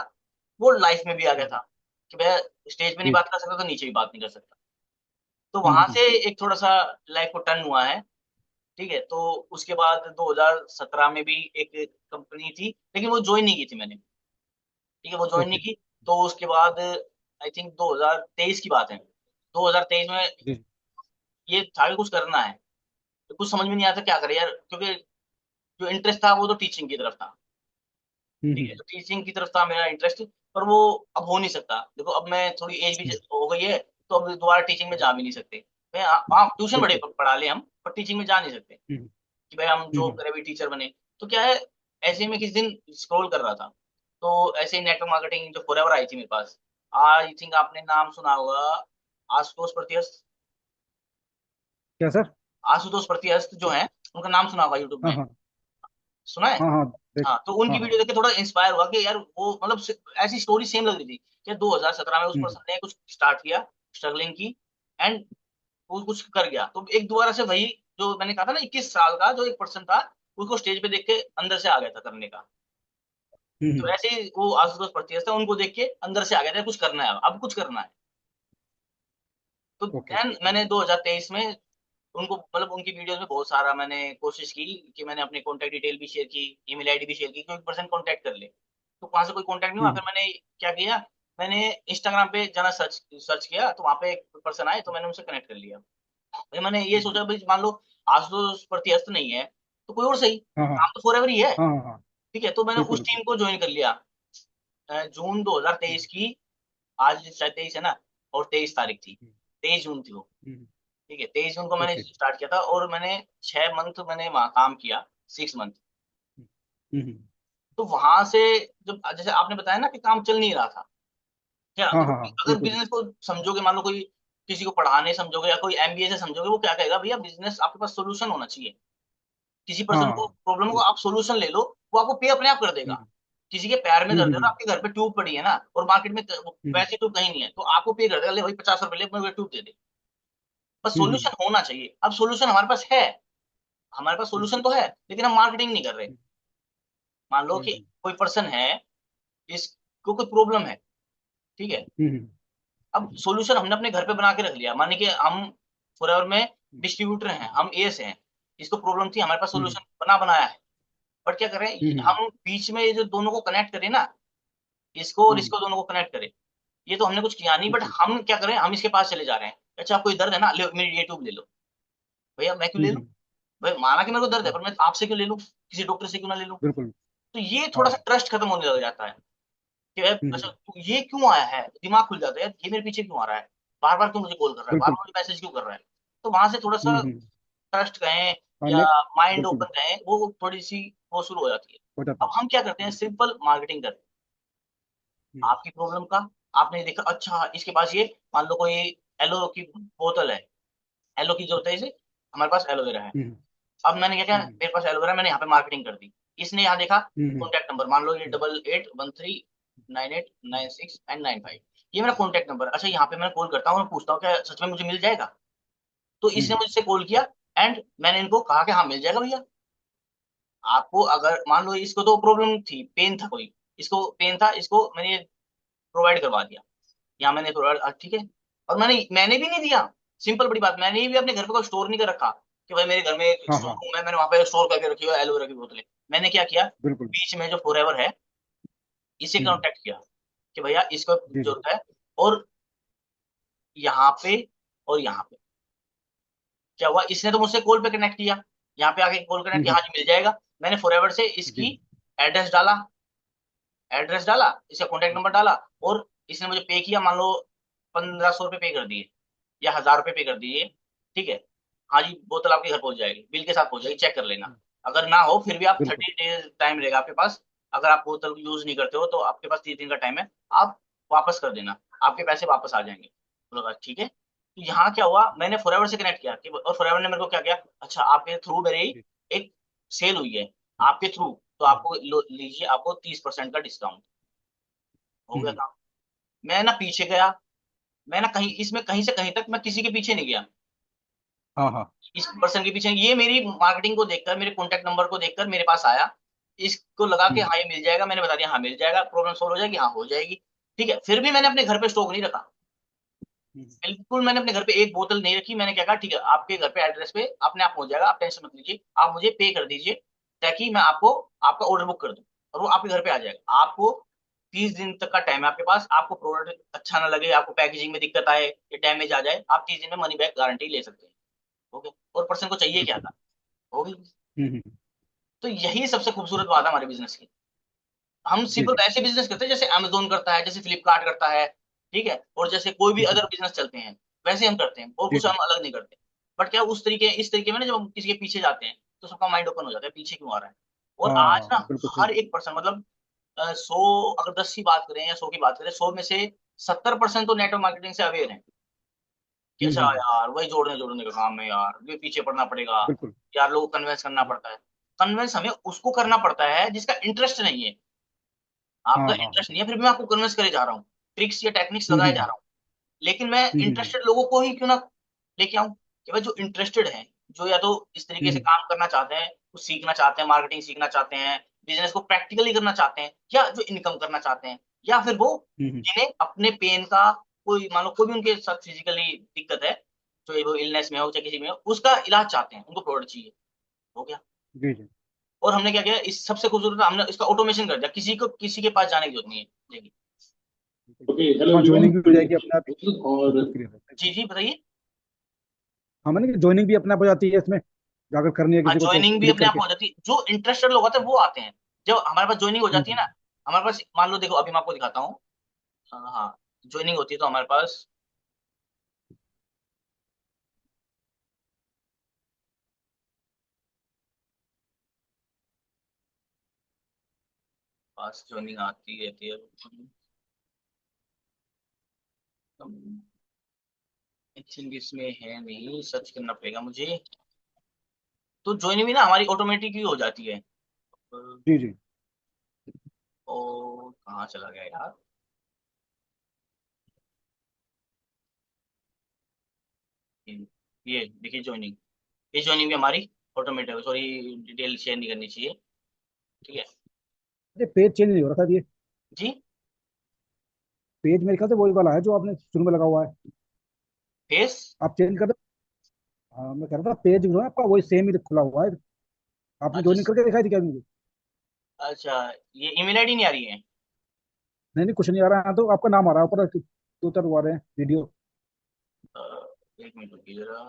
वो लाइफ में भी आ गया
हम्म,
था कि भैया स्टेज पे नहीं
जी।
बात कर सकता तो नीचे भी बात नहीं कर सकता। तो
हम्म
वहां
हम्म
से एक थोड़ा सा लाइफ को टर्न हुआ है। ठीक है, तो उसके बाद 2017 में भी एक कंपनी थी, लेकिन वो ज्वाइन नहीं की थी मैंने। ठीक है, वो ज्वाइन नहीं
ओके।
की। तो उसके बाद आई थिंक 2023 की बात है, 2023 में
जी।
ये था कि कुछ करना है, तो कुछ समझ में नहीं आता क्या करे यार, क्योंकि जो इंटरेस्ट था वो तो टीचिंग की तरफ था। ठीक है,
हम्म
तो टीचिंग की तरफ था मेरा इंटरेस्ट, पर वो अब हो नहीं सकता, देखो अब मैं थोड़ी एज भी
हम्म,
हो गई है, तो अब दोबारा टीचिंग में जा भी नहीं सकते। मैं हाँ ट्यूशन बड़े
बिल्कुल।
पढ़ा ले हम, पर टीचिंग में जा नहीं सकते
हम्म
कि भाई हम जॉब
हम्म
करें भी टीचर बने। तो क्या है, ऐसे में किसी दिन स्क्रॉल कर रहा था, तो ऐसे ही नेटवर्क मार्केटिंग जो फॉरएवर आई थी मेरे पास, आई थिंक आपने नाम सुना होगा, आशुतोष प्रत्यस्त।
क्या सर?
आशुतोष प्रत्यस्त जो है, उनका नाम सुना होगा यूट्यूब
हाँ
में,
हाँ
सुना है।
हाँ हाँ देख।
हाँ, तो उनकी
हाँ हाँ।
वीडियो देख के थोड़ा इंस्पायर हुआ कि यार वो मतलब ऐसी स्टोरी सेम लग रही थी कि 2017 में उस
हम्म
पर्सन ने कुछ स्टार्ट किया, स्ट्रगलिंग की, एंड वो कुछ कर गया, तो एक दोबारा से वही जो मैंने कहा था ना, 21 साल का जो एक पर्सन था, उसको स्टेज पे देख के अंदर से आ गया था करने का। तो
हम्म,
ऐसे ही वो आशुतोष प्रत्यस्त था, उनको देख के अंदर से आ गया था कुछ करना है, अब कुछ करना है। तो
ओके।
देन मैंने 2023 में उनको, मतलब उनकी वीडियोस में बहुत सारा मैंने कोशिश की कि मैंने अपनी कॉन्टैक्ट डिटेल भी शेयर की, ईमेल आईडी भी शेयर की, कोई पर्सन कॉन्टैक्ट कर ले। तो वहां से कोई कॉन्टैक्ट नहीं हुआ, फिर
हम्म
मैंने क्या किया, मैंने इंस्टाग्राम पे जाना सर्च सर्च किया, तो वहां पे एक पर्सन आए, तो मैंने उनसे कनेक्ट कर लिया। फिर मैंने ये
हम्म,
सोचा भाई मान लो आशुतोष प्रत्यस्त नहीं है, तो कोई और सही,
हाँ हाँ
काम तो फॉरएवर ही है।
हाँ हाँ हाँ
ठीक है, तो मैंने
बिल्कुल
उस
बिल्कुल।
टीम को ज्वाइन कर लिया जून 2023
हम्म
की, आज शायद 23 है ना, और 23 तारीख थी,
हम्म
23 जून थी वो।
हम्म,
ठीक है, 23 जून को मैंने
ओके।
स्टार्ट किया था, और मैंने 6 मंथ मैंने वहाँ काम किया, 6 मंथ।
हम्म,
तो वहां से जब जैसे आपने बताया ना कि काम चल नहीं रहा था, क्या
हाँ
देखो,
हाँ हाँ
अगर
बिल्कुल।
बिजनेस को समझोगे, मान लो कोई किसी को पढ़ाने समझोगे या कोई एमबीए से समझोगे, वो क्या कहेगा भैया बिजनेस आपके पास सोल्यूशन होना चाहिए। किसी पर्सन को
हाँ
प्रॉब्लम को
बिल्कुल।
आप सोल्यूशन ले लो, वो आपको पे अपने आप कर देगा।
हम्म
किसी के पैर में दर्द है तो
हम्म
आपके घर पे ट्यूब पड़ी है ना, और मार्केट में
हम्म
वैसी ट्यूब कहीं नहीं है, तो आपको पे कर देगा, ले भाई 50 रुपए ले, मुझे ट्यूब दे दे। बस
हम्म
सोल्यूशन होना चाहिए, अब सोल्यूशन हमारे पास है, हमारे पास
हम्म
सोल्यूशन तो है, लेकिन हम मार्केटिंग नहीं कर रहे। मान लो कि
हम्म
कोई पर्सन है, इसको कोई प्रॉब्लम है, ठीक है,
हम्म
अब सॉल्यूशन हमने अपने घर पे बना के रख लिया, माने कि हम फॉरएवर में
हम्म
डिस्ट्रीब्यूटर हैं, हम एस हैं, इसको प्रॉब्लम थी, हमारे पास
हम्म
सॉल्यूशन अपना बनाया है। बट क्या करें,
हम्म
हम बीच में ये जो दोनों को कनेक्ट करें ना, इसको और
हम्म,
इसको दोनों को कनेक्ट करें, ये तो हमने कुछ किया नहीं, बट
बिल्कुल।
हम क्या करें, हम इसके पास चले जा रहे हैं। अच्छा आपको ये दर्द है ना, ले मेरी ये ट्यूब ले लो। भैया मैं क्यों ले लूं?
हम्म,
भाई माना कि मेरे को दर्द है,
हाँ,
पर मैं आपसे क्यों ले लूं, किसी डॉक्टर से क्यों ना ले लूं?
बिल्कुल।
तो ये थोड़ा
हाँ।
सा ट्रस्ट खत्म होने लग जाता है कि यार, अच्छा
हम्म,
तू ये क्यों आया है, दिमाग खुल जाता है यार, ये मेरे पीछे क्यों आ रहा है, बार बार क्यों मुझे कॉल कर रहा है, बार
बिल्कुल।
बार मुझे मैसेज क्यों कर रहा है। तो वहां से थोड़ा सा
हम्म,
ट्रस्ट कहें
हाँ,
या माइंड
बिल्कुल
ओपन कहें, वो थोड़ी सी वो शुरू हो जाती है।
हो जाता
अब
है।
हम क्या करते हैं,
बिल्कुल।
सिंपल मार्केटिंग करते हैं
हम्म
आपकी प्रॉब्लम का। आपने देखा अच्छा इसके पास ये, मान लो कोई एलो की बोतल है, एलो की जरूरत है इसे, हमारे पास एलोवेरा है।
हम्म
अब मैंने क्या किया,
हम्म
मेरे पास एलोवेरा, मैंने यहाँ पे मार्केटिंग कर दी। इसने यहाँ देखा
हम्म
कॉन्टैक्ट नंबर, मान लो ये
हम्म
88139896 एंड 95, ये मेरा कॉन्टैक्ट नंबर। अच्छा यहाँ पे मैं कॉल करता हूँ, मैं पूछता हूँ क्या सच में मुझे मिल जाएगा। तो इसने
हम्म,
मुझसे कॉल किया एंड मैंने इनको कहा कि हाँ मिल जाएगा भैया। आपको अगर मान लो इसको तो प्रॉब्लम थी, पेन था कोई, इसको पेन था, इसको मैंने प्रोवाइड करवा दिया, या मैंने प्रोवाइड, ठीक है। और मैंने भी नहीं दिया, सिंपल बड़ी बात, मैंने भी अपने घर पे कोई स्टोर नहीं कर रखा कि भाई मेरे घर में एक
हाँ
स्टोर
हाँ,
रूम है, मैंने वहां पे स्टोर करके रखी है एलोवेरा की बोतलें। मैंने क्या किया,
बिल्कुल।
बीच में जो फॉरएवर है, इसे
हम्म,
कांटेक्ट किया कि भैया इसको
जी जी।
जरूरत है, और यहाँ पे और यहाँ पे क्या हुआ, इसने तो मुझसे कॉल पे कनेक्ट किया, यहाँ पे आके कॉल कनेक्ट किया, हाँ
हम्म,
जी मिल जाएगा। मैंने फॉरएवर से
जी।
इसकी एड्रेस डाला, एड्रेस डाला, इसका कॉन्टेक्ट नंबर डाला, और इसने मुझे पे किया, मान लो 1500 रुपये पे कर दिए या 1000 रुपये पे कर दिए, ठीक है। हाँ जी बोतल आपके घर पहुंच जाएगी, बिल के साथ पहुंच जाएगी, चेक कर लेना। अगर ना हो फिर भी आप
बिल्कुल।
30 डेज टाइम रहेगा आपके पास। अगर आप बोतल यूज नहीं करते हो तो आपके पास 30 दिन का टाइम है, आप वापस कर देना, आपके पैसे वापस आ जाएंगे। बोला बस ठीक है। तो यहाँ क्या हुआ, मैंने फॉरएवर से कनेक्ट किया और फॉरएवर ने मेरे को क्या किया, अच्छा आपके थ्रू मेरे
जी।
एक सेल हुई है आपके थ्रू, तो
हम्म
आपको लीजिए, आपको 30% का डिस्काउंट। हो गया
हम्म,
काम। मैं ना पीछे गया, मैं ना कहीं इसमें कहीं से कहीं तक मैं किसी के पीछे नहीं गया,
हाँ हाँ।
इस पर्सन के पीछे, ये मेरी मार्केटिंग को देखकर, मेरे कॉन्टैक्ट नंबर को देखकर मेरे पास आया, इसको लगा कि
हम्म
हाँ ये मिल जाएगा, मैंने बता दिया हाँ मिल जाएगा, प्रॉब्लम सॉल्व हो जाएगी, हाँ हो जाएगी। ठीक है, फिर भी मैंने अपने घर पे स्टॉक नहीं रखा,
हम्म,
बिल्कुल मैंने अपने घर पे एक बोतल नहीं रखी। मैंने क्या कहा, ठीक है आपके घर पे एड्रेस पे अपने आप पहुंच जाएगा, आप टेंशन मत लीजिए, आप मुझे पे कर दीजिए, ताकि मैं आपको आपका ऑर्डर बुक कर दूं, और वो आपके घर पे आ जाएगा। आपको 30 दिन तक का टाइम है आपके पास, आपको प्रोडक्ट अच्छा ना लगे, आपको पैकेजिंग में दिक्कत आए या डैमेज आ जाए, आप 30 दिन में मनी बैक गारंटी ले सकते हैं। ओके, और पर्सन को चाहिए क्या
बिल्कुल।
था, होगी।
हम्म,
तो यही सबसे खूबसूरत बात है हमारे बिजनेस की। हम
जी
सिंपल
जी।
वैसे बिजनेस करते हैं जैसे अमेजोन करता है, जैसे फ्लिपकार्ट करता है, ठीक है, और जैसे कोई भी
हम्म,
अदर बिजनेस चलते हैं, वैसे हम करते हैं, और
जी
कुछ
जी।
हम अलग नहीं करते। बट क्या इस तरीके में ना, जब हम किसी के पीछे जाते हैं तो सबका माइंड ओपन हो जाता है, पीछे क्यों आ रहा है। और आज
हाँ
ना
बिल्कुल सही।
हर एक पर्सन, मतलब 100 अगर 10 की बात करें या 100 की बात करें, 100 में से 70% तो नेटवर्क मार्केटिंग से अवेयर है कि अच्छा
हम्म,
यार वही जोड़ने जोड़ने का काम है यार, ये पीछे पड़ना पड़ेगा,
बिल्कुल।
यार लोगों को कन्विंस करना पड़ता है। कन्विंस हमें उसको करना पड़ता है जिसका इंटरेस्ट नहीं है। आपका
हाँ हाँ हाँ।
इंटरेस्ट नहीं है, फिर भी मैं आपको कन्विंस करे जा रहा हूँ, ट्रिक्स या टेक्निक्स
हम्म
लगाए जा
हम्म
रहा हूँ। लेकिन मैं
हम्म
इंटरेस्टेड लोगों को ही क्यों ना लेके आऊं, कि भाई जो इंटरेस्टेड है, जो या तो इस तरीके से
हम्म
काम करना चाहते हैं, कुछ सीखना चाहते हैं, मार्केटिंग सीखना चाहते हैं, बिजनेस को प्रैक्टिकली करना चाहते हैं, या जो इनकम करना चाहते हैं, या फिर वो
हम्म,
जिन्हें अपने पेन का कोई, मान लो कोई भी उनके साथ फिजिकली दिक्कत है, चाहे वो इलनेस में हो चाहे किसी में हो, उसका इलाज चाहते हैं, उनको प्रोडक्ट चाहिए। हो गया।
जी जी।
और हमने क्या किया, इस सबसे खूबसूरत हमने इसका ऑटोमेशन कर दिया, किसी को किसी के पास जाने की जरूरत नहीं है। देखिए।
ओके, हेलो हाँ, ज्वाइनिंग भी हो जाएगी अपने आप ही।
और
क्लियर है।
जी जी बताइए।
हाँ, मैंने कि ज्वाइनिंग भी अपने आप हो जाती है इसमें, अगर करनी है
हाँ
किसी को तो
ज्वाइनिंग भी
क्लिक
अपने आप
करके।
हो जाती है, जो इंटरेस्टेड लोग होते हैं वो आते हैं। जब हमारे पास ज्वाइनिंग हो जाती है
हम्म
ना, हमारे पास मान लो देखो अभी मैं आपको दिखाता हूँ। हाँ हाँ, ज्वाइनिंग होती है तो हमारे पास पास ज्वाइनिंग आती रहती है। एक्चुअली इसमें है नहीं, सर्च करना पड़ेगा मुझे। तो ज्वाइनिंग भी ना हमारी ऑटोमेटिक ही हो जाती है।
जी जी।
और कहाँ चला गया यार, ये देखिए ज्वाइनिंग, ये ज्वाइनिंग भी हमारी ऑटोमेटिक, सॉरी डिटेल शेयर नहीं करनी चाहिए, ठीक है।
अरे पेज चेंज नहीं हो रहा था ये।
जी।
पेज मेरे ख्याल से वही वाला है जो आपने शुरू में लगा हुआ है।
फेस।
आप चेंज कर दो। हाँ, मैं कह रहा था पेज जो है आपका वही सेम ही खुला हुआ है। आपने
अच्छा
ज्वाइनिंग करके दिखाई थी क्या मुझे?
अच्छा, ये ईमेल आईडी नहीं आ रही है।
नहीं नहीं, कुछ नहीं आ रहा है, तो आपका नाम आ रहा है ऊपर, दो चार आ रहे हैं वीडियो।
अ, एक मिनट रुकिए जरा।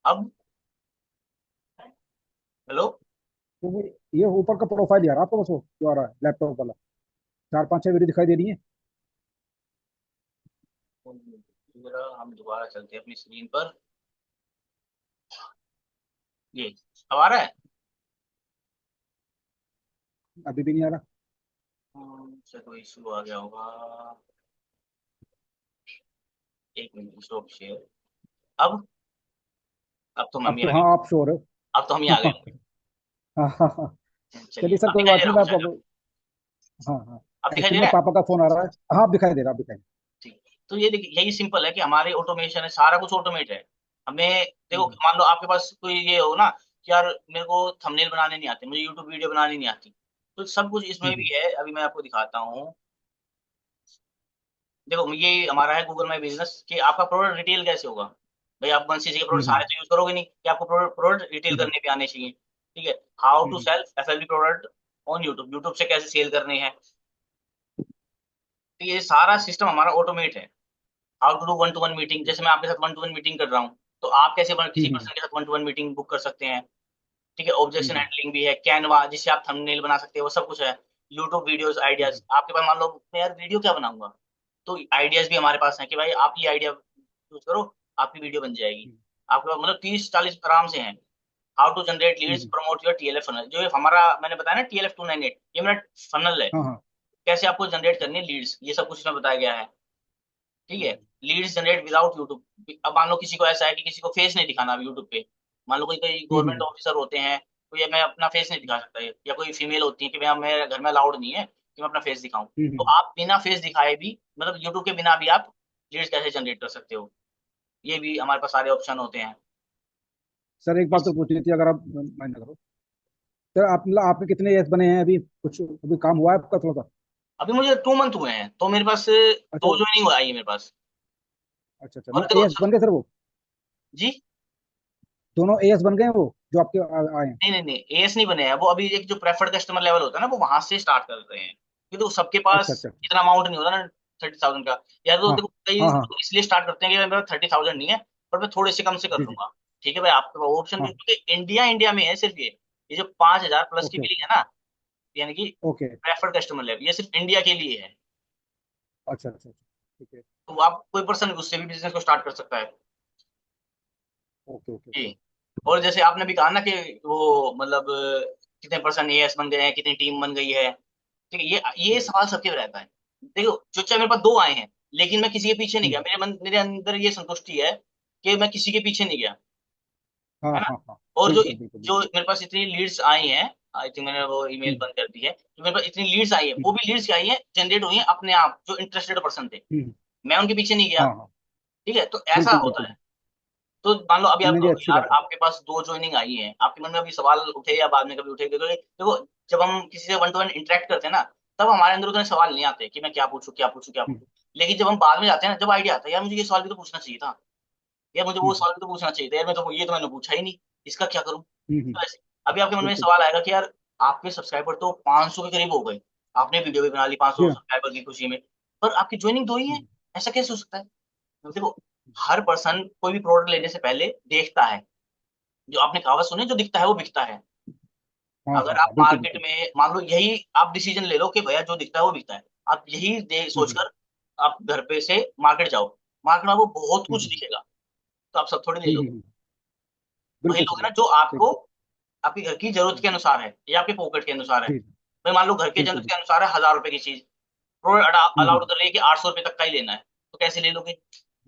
अब हेलो।
तो ये ऊपर का प्रोफाइल यार आपको बस वो जो आ रहा है लैपटॉप वाला, चार पांच छह वीडियो दिखाई दे रही है।
जरा हम दोबारा चलते हैं अपनी स्क्रीन पर। ये अब आ रहा है।
अभी भी नहीं आ रहा।
से कोई इशू आ गया होगा। एक मिनट, स्टॉप शेयर। अब तो
अब
मम्मी
तो
आ
हाँ
गई।
आप श्योर हो।
अब तो हम ही आ गए होंगे।
हाँ हाँ हाँ।
चलिए,
चलिए सर,
अब
कोई
दिखाई
बात
दे
नहीं,
रहा
मैं
हूँ
आपको,
सर।
हाँ हाँ,
अब दिखाई दे
एक्चुअली
रहा
में
है।
पापा का फोन आ रहा है। हाँ, आप दिखाई दे रहा, आप दिखाई।
ठीक। तो ये देखिए, यही सिंपल है कि हमारे ऑटोमेशन है, सारा कुछ ऑटोमेट है। हमें देखो,
हम्म
मान लो आपके पास कोई ये हो ना कि यार मेरे को थंबनेल बनाने नहीं आते, मुझे यूट्यूब वीडियो बनानी नहीं आती, तो सब कुछ इसमें भी
हम्म
है। अभी मैं आपको दिखाता हूँ। देखो, ये हमारा है गूगल माई बिजनेस कि आपका प्रोडक्ट रिटेल कैसे होगा। भाई आप वन सीसी के प्रोडक्ट
हम्म
सारे तो यूज करोगे नहीं कि आपको प्रोडक्ट प्रोडक्ट रिटेल
हम्म
करने भी आने चाहिए। ठीक है। How to
hmm
sell FLB product on YouTube, YouTube से कैसे सेल करने हैं। तो ये सारा सिस्टम हमारा ऑटोमेट है। How to do one to one meeting, जैसे मैं आपके साथ वन टू वन मीटिंग कर रहा हूँ, तो आप कैसे किसी
हम्म
पर्सन के साथ one to one meeting book कर सकते हैं। ठीक है। ऑब्जेक्शन
हम्म
हैंडलिंग भी है, कैनवा जिससे आप थंबनेल बना सकते हैं, वो सब कुछ है। यूट्यूब वीडियोस
हम्म
आइडियाज आपके पास, मान लो मैं यार वीडियो क्या बनाऊंगा, तो आइडियाज भी हमारे पास हैं कि भाई आप ये आइडिया यूज करो, आपकी वीडियो बन जाएगी।
हम्म
आपके पास मतलब 30-40 आराम से हैं। How to generate leads,
hmm,
promote your TLF funnel, जो ये हमारा मैंने बताया ना टीएलएफ 298, ये मेरा फनल है।
हाँ हाँ।
कैसे आपको जनरेट करनी है लीड्स, ये सब कुछ इसमें बताया गया है। ठीक है।
हम्म
लीड्स जनरेट विदाउट यूट्यूब। अब मान लो किसी को ऐसा है कि किसी को फेस नहीं दिखाना यूट्यूब पे। मान लो कोई कोई
हम्म
गवर्नमेंट
हम्म
ऑफिसर होते हैं, तो ये मैं अपना फेस नहीं दिखा सकता है, या कोई फीमेल होती है कि मैं मेरे घर में अलाउड नहीं है कि मैं अपना फेस दिखाऊं, तो
हम्म।
आप बिना फेस दिखाए भी, मतलब यूट्यूब के बिना भी आप लीड्स कैसे जनरेट कर सकते हो। ये भी हमारे पास सारे ऑप्शन होते हैं।
सर एक बात तो पूछनी थी, अगर आप माइंड ना करो। सर आप, मतलब आपके कितने एस बने हैं अभी, कुछ अभी काम हुआ है आपका थोड़ा सा?
अभी मुझे 2 मंथ हुए हैं, तो मेरे पास
अच्छा
दो ज्वाइनिंग आई है मेरे पास।
अच्छा अच्छा,
और
मतलब
देखो
एस बन गए सर वो?
जी।
दोनों एस बन गए हैं वो जो आपके आए हैं?
नहीं नहीं नहीं, एएस नहीं बने हैं वो अभी। एक जो प्रेफर्ड कस्टमर लेवल होता है ना, वो वहां से स्टार्ट कर रहे हैं, क्योंकि तो सबके पास
अच्छा अच्छा अच्छा।
इतना अमाउंट नहीं होता ना 30,000 का। यार तो
हाँ
देखो, कई
हाँ हाँ।
लोग इसलिए स्टार्ट करते हैं कि मेरा 30,000 नहीं है, पर मैं थोड़े से कम से कर
जी जी।
लूंगा। ठीक है भाई, आपके पास ऑप्शन भी,
हाँ।
क्योंकि इंडिया इंडिया में है सिर्फ ये जो 5,000 प्लस की
ओके
बिलिंग
ओके
है ना, यानी कि
ओके।
प्रेफर्ड कस्टमर लेवल, ये सिर्फ इंडिया के लिए है।
अच्छा अच्छा अच्छा, ठीक है।
तो आप कोई पर्सन उससे भी बिजनेस को स्टार्ट कर सकता है।
ओके ओके
जी।
ओके।
और जैसे आपने भी कहा ना कि वो मतलब कितने पर्सन एएस बन गए हैं, कितनी टीम बन गई है। ठीक है। ये
हम्म,
सवाल सबके रहता है। देखो, चुच्चा मेरे पास 2 आए हैं, लेकिन मैं किसी के पीछे नहीं गया,
हम्म,
मेरे अंदर ये संतुष्टि है कि मैं किसी के पीछे नहीं गया।
हाँ
है ना।
हाँ हाँ।
और जो
बिल्कुल बिल्कुल
जो
बिल्कुल।
मेरे पास इतनी लीड्स आई हैं, आई थिंक मैंने वो ईमेल
हम्म
बंद कर दी है, जो मेरे पास इतनी लीड्स आई है, वो
हम्म
भी लीड्स आई है जनरेट हुई है अपने आप, जो इंटरेस्टेड पर्सन थे।
हम्म,
मैं उनके पीछे नहीं गया।
हाँ हाँ।
ठीक है। तो ऐसा
बिल्कुल
होता
बिल्कुल।
है। तो मान लो अभी आप
नहीं नहीं,
कहोगे
अच्छी
यार
बात है।
आपके पास 2 ज्वाइनिंग आई है, आपके मन में अभी सवाल उठे या बाद में कभी उठे, क्योंकि देखो, जब हम किसी से वन टू वन इंटरेक्ट करते हैं ना, तब हमारे अंदर उतने सवाल नहीं आते कि मैं क्या पूछूं क्या पूछूं क्या
हम्म
पूछूं। लेकिन जब हम बाद में जाते हैं ना, जब आइडिया आता है यार मुझे ये सवाल भी तो पूछना चाहिए था, यार मुझे वो
हम्म
सवाल भी तो पूछना चाहिए था, यार मैं तो ये तो मैंने पूछा ही नहीं, इसका क्या करूं।
हम्म,
तो ऐसे अभी आपके मन में
बिल्कुल।
सवाल आएगा कि यार आपके सब्सक्राइबर तो 500 के करीब हो गए, आपने वीडियो भी बना ली
जी
500
हाँ।
सब्सक्राइबर की खुशी में, पर आपकी ज्वाइनिंग 2 ही है।
हम्म,
ऐसा कैसे हो सकता है। तो देखो, हर पर्सन कोई भी प्रोडक्ट लेने से पहले देखता है। जो आपने कहावत सुनी, जो दिखता है वो बिकता है।
हाँ
अगर
हाँ
आप
हाँ, बिल्कुल
मार्केट
बिल्कुल।
में मान लो यही आप डिसीजन ले लो कि भैया जो दिखता है वो बिकता है, आप यही
हम्म
सोचकर आप घर पे से मार्केट जाओ, मार्केट में आपको बहुत कुछ
हम्म
दिखेगा, तो आप सब थोड़ी ले लोगे।
हम्म,
वही
बिल्कुल
लोग
सही
हैं ना
बात
जो
है, सही
आपको
बात।
आपके घर की जरूरत
हम्म,
के अनुसार है या आपके पॉकेट के अनुसार है।
जी।
भाई मान लो घर के
बिल्कुल
जरूरत के
बिल्कुल।
अनुसार है 1,000 रुपए की चीज, प्रोडक्ट अलाउड
हम्म,
कर रही है कि 800 रुपए तक का ही लेना है, तो कैसे ले लोगे। तो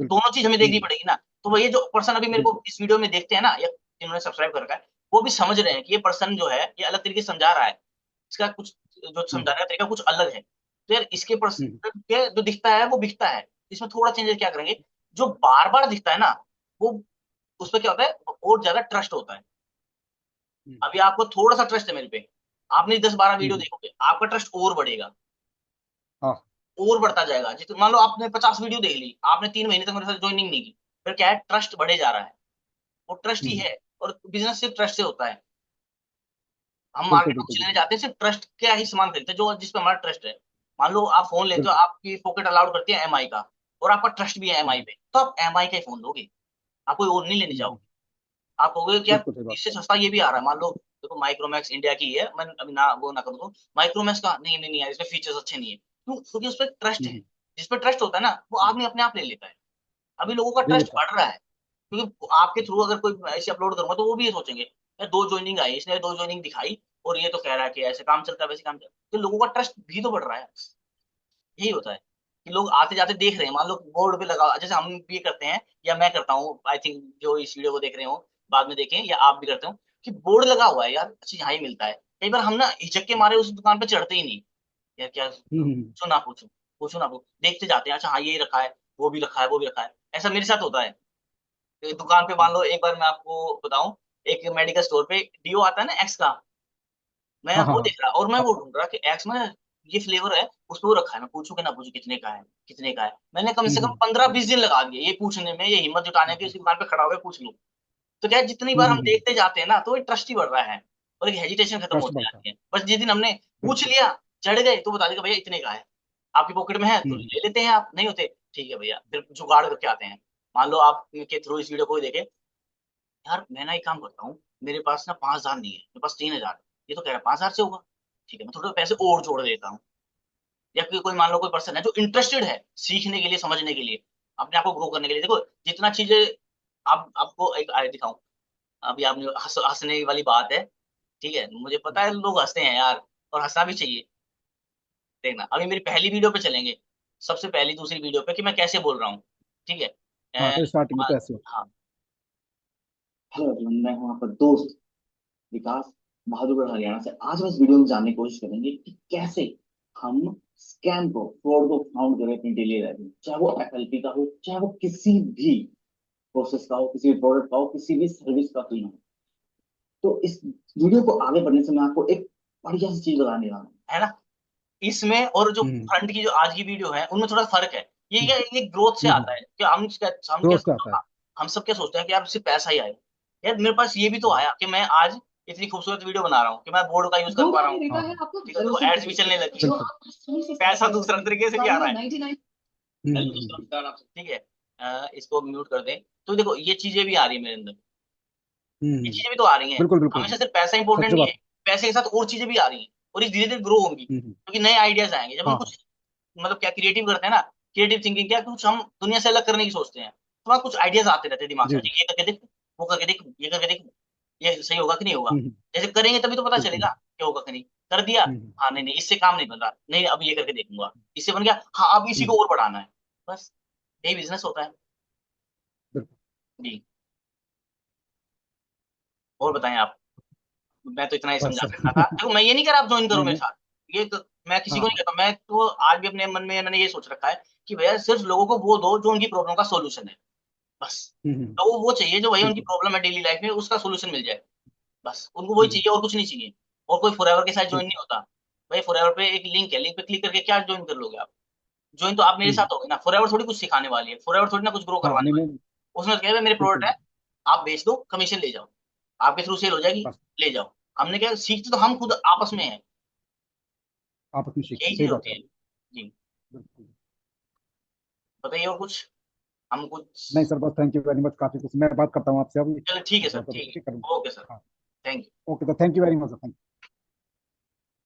बिल्कुल।
दोनों चीज हमें देखनी पड़ेगी ना। तो वही जो पर्सन अभी मेरे को
बिल्कुल।
इस वीडियो में देखते हैं ना, या जिन्होंने सब्सक्राइब कर रखा है, वो भी समझ रहे हैं कि ये पर्सन जो है ये अलग तरीके से समझा रहा है, इसका कुछ जो
हम्म
समझाने का तरीका कुछ अलग है। तो यार इसके
हम्म
पर्सन के जो दिखता है वो बिकता है, इसमें थोड़ा चेंजेस क्या करेंगे। जो बार बार दिखता है ना, वो उस पर क्या होता है, और ज्यादा ट्रस्ट होता है।
हम्म,
अभी आपको थोड़ा सा ट्रस्ट है मेरे पे, आपने 10-12 वीडियो
हम्म,
देखोगे, आपका ट्रस्ट और बढ़ेगा,
हाँ।
और बढ़ता जाएगा। जित मान लो आपने 50 वीडियो देख ली, आपने 3 महीने तक मेरे साथ ज्वाइनिंग नहीं की, फिर क्या है, ट्रस्ट बढ़े जा रहा है। वो ट्रस्ट ही
हम्म,
है। और बिजनेस सिर्फ ट्रस्ट से होता है। हम
बिल्कुल
मार्केट में
बिल्कुल
कुछ लेने
बिल्कुल
जाते हैं, सिर्फ ट्रस्ट का ही सामान खरीदते हैं, जो जिस पे हमारा ट्रस्ट है। मान लो आप फोन लेते हो,
बिल्कुल।
आपकी पॉकेट अलाउड करती है एमआई का, और आपका ट्रस्ट भी है एमआई
हम्म,
पे, तो आप एमआई का ही फोन लोगे, आप कोई और नहीं लेने
हम्म,
जाओगे। आप कहोगे कि यार
बिल्कुल सही बात।
इससे सस्ता ये भी आ रहा है, मान लो देखो माइक्रोमैक्स इंडिया की है, मैं अभी ना वो ना करूँ तो माइक्रोमैक्स का नहीं नहीं नहीं यार, इसमें फीचर्स अच्छे नहीं है, क्यों? क्योंकि उस पर ट्रस्ट है।
हम्म,
जिस पर ट्रस्ट होता है ना, वो
हम्म,
आदमी अपने आप ले लेता है। अभी लोगों का
ले
ट्रस्ट
लेता है।
बढ़ रहा है, क्योंकि आपके थ्रू अगर कोई ऐसे अपलोड करूंगा तो वो भी ये सोचेंगे यार, दो ज्वाइनिंग आई, इसने दो ज्वाइनिंग दिखाई, और ये तो कह रहा है कि ऐसे काम चलता है वैसे काम चलता है, तो लोगों का ट्रस्ट भी तो बढ़ रहा है। यही होता है कि लोग आते जाते देख रहे हैं, मान लो बोर्ड पे लगा, जैसे हम भी करते हैं, या मैं करता हूँ, आई थिंक जो इस वीडियो को देख रहे हो बाद में देखें, या आप भी करते हो, कि बोर्ड लगा हुआ है यार, अच्छा यहाँ ही मिलता है। कई बार हम ना हिचक के मारे उस दुकान पे चढ़ते ही नहीं, यार क्या पूछो ना पूछो, पूछो ना पूछो, देखते जाते हैं, अच्छा हाँ ये रखा है, वो भी रखा है, वो भी रखा है। ऐसा मेरे साथ होता है। तो दुकान पे मान लो, एक बार मैं आपको बताऊं, एक मेडिकल स्टोर पे डीओ आता है ना एक्स का, मैं
हाँ हाँ
वो
हाँ।
देख रहा, और मैं
हाँ,
वो ढूंढ रहा कि एक्स में ये फ्लेवर है, उस पे वो रखा है, मैं पूछू कि ना पूछू कितने का है, कितने का है। मैंने कम से कम
हम्म,
15-20 दिन लगा दिए ये पूछने में, ये हिम्मत जुटाने की,
हम्म,
उसी दुकान पे खड़ा होकर पूछ लूं। तो क्या है, जितनी बार
हम्म,
हम देखते जाते हैं ना, तो एक ट्रस्ट ही बढ़ रहा है, और एक हेजिटेशन खत्म
ट्रस्ट
होती
बढ़ता है।
जाती है। बस जिस दिन हमने पूछ
बिल्कुल।
लिया, चढ़ गए, तो बता देगा भैया इतने का है, आपकी पॉकेट में है तो
हम्म,
ले लेते हैं, आप नहीं होते ठीक है भैया, फिर जुगाड़ करके आते हैं। मान लो आप के थ्रू इस वीडियो को ही देखे, यार मैं ना एक काम करता हूँ, मेरे पास ना 5,000 नहीं है, मेरे पास 3,000, ये तो कह रहा है 5,000 से होगा, ठीक है मैं थोड़े पैसे और जोड़ देता हूँ। या कोई मान लो कोई पर्सन है जो इंटरेस्टेड है सीखने के लिए, समझने के लिए, अपने आप को ग्रो करने के लिए। देखो जितना चीजें, आप आपको एक आय दिखाऊं, अभी आपने हंसने वाली बात है, ठीक है, मुझे पता है लोग हंसते हैं यार, और हंसना भी चाहिए। देखना अभी मेरी पहली वीडियो पे चलेंगे, सबसे पहली दूसरी वीडियो पे, कि मैं कैसे बोल रहा हूँ, ठीक है।
हाँ, तो स्टार्टिंग में तो ऐसे होता
हाँ, हेलो एवरीवन, मैं हूँ आपका दोस्त विकास, बहादुरगढ़ हरियाणा से। आज हम इस वीडियो में जानने की कोशिश करेंगे कि कैसे हम स्कैम को, फ्रॉड को फाउंड करें अपनी डेली लाइफ में, चाहे वो एफएलपी का हो, चाहे वो किसी भी प्रोसेस का हो, किसी भी प्रोडक्ट का हो, किसी भी सर्विस का क्यों ना हो। तो इस वीडियो को आगे बढ़ने से मैं आपको एक बढ़िया सी चीज बताने वाला हूँ, है ना। इसमें और जो
है।
फ्रंट की जो आज की वीडियो है, उनमें थोड़ा फर्क है। ये क्या, ये ग्रोथ से आता है कि
रोज का आता है।
हम सब क्या सोचते हैं कि यार सिर्फ पैसा ही आए। यार मेरे पास ये भी तो आया कि मैं आज इतनी खूबसूरत वीडियो बना रहा हूँ, कि मैं बोर्ड का यूज कर पा रहा हूँ,
हाँ हाँ,
ठीक है, तो एड्स भी चलने लगी
बिल्कुल।
है, पैसा दूसरा तरीके से भी आ रहा है।
हम्म,
हेलो दोस्तों, नमस्कार आपसे, ठीक है। इसको म्यूट कर दें। तो देखो ये चीजें भी आ रही है मेरे अंदर, ये
हम्म,
चीजें भी तो आ रही हैं।
बिल्कुल बिल्कुल।
हमेशा सिर्फ पैसा इंपॉर्टेंट
सच्ची
नहीं है,
बात।
पैसे के साथ और चीजें भी आ रही हैं, और ये धीरे धीरे ग्रो होंगी,
हम्म,
क्योंकि नए आइडियाज आएंगे जब हम
हाँ हाँ।
कुछ, मतलब क्या क्रिएटिव करते हैं ना। क्रिएटिव थिंकिंग क्या, कुछ हम दुनिया से अलग करने की सोचते हैं, तो वहाँ कुछ आइडियाज आते रहते हैं दिमाग से,
जी
अच्छा
जी।
ये करके देखो, वो करके देखो, ये करके देखो, ये सही होगा कि नहीं होगा।
हम्म,
जैसे करेंगे तभी तो पता
बिल्कुल।
चलेगा क्या होगा कि नहीं। कर दिया,
हम्म,
हाँ नहीं नहीं इससे काम नहीं बन रहा, नहीं अब ये करके देखूंगा, इससे बन गया, हाँ अब इसी को
हम्म,
और बढ़ाना है। बस यही बिजनेस होता है।
बिल्कुल।
जी, और बताएं आप। मैं तो इतना ही
बस
समझा
सर।
सकता था। देखो मैं ये नहीं कह रहा आप ज्वाइन करो
नहीं
मेरे
नहीं।
साथ, ये तो मैं किसी
हाँ
को नहीं
हाँ।
कहता। मैं तो आज भी अपने मन में मैंने ये सोच रखा है कि भैया सिर्फ लोगों को वो दो जो उनकी प्रॉब्लम का सॉल्यूशन है, बस। तो वो चाहिए जो भैया उनकी
बिल्कुल।
प्रॉब्लम है डेली लाइफ में, उसका सॉल्यूशन मिल जाए, बस उनको वही
हम्म,
चाहिए और कुछ नहीं चाहिए। और कोई फॉरएवर के साथ ज्वाइन
बिल्कुल।
नहीं होता। भाई फॉरएवर पे एक लिंक है, लिंक पे क्लिक करके क्या ज्वाइन कर लोगे आप। ज्वाइन तो आप मेरे
हम्म,
साथ होगे ना, फॉरएवर थोड़ी कुछ सिखाने वाली है, फॉरएवर थोड़ी ना कुछ ग्रो
हाँ
करवाने
नहीं
वाली
नहीं।
है। उसमें तो क्या है, मेरे प्रोडक्ट
बिल्कुल
है, आप बेच दो, कमीशन ले जाओ, आपके थ्रू सेल हो जाएगी,
बस।
ले जाओ। हमने क्या सीखते तो हम खुद आपस में है,
आपस में सीखते
यही
हैं, सही
चीज
बात
होती
है।
है। जी,
बिल्कुल।
बताइए और कुछ, हम कुछ।
नहीं सर, बस थैंक यू वेरी मच, काफी कुछ मैं बात करता हूँ आपसे अभी।
चलो ठीक है सर,
थोड़ा सा
ठीक
ठीक है।
है, ओके सर,
हाँ।
Thank you.
ओके, तो thank you very much sir.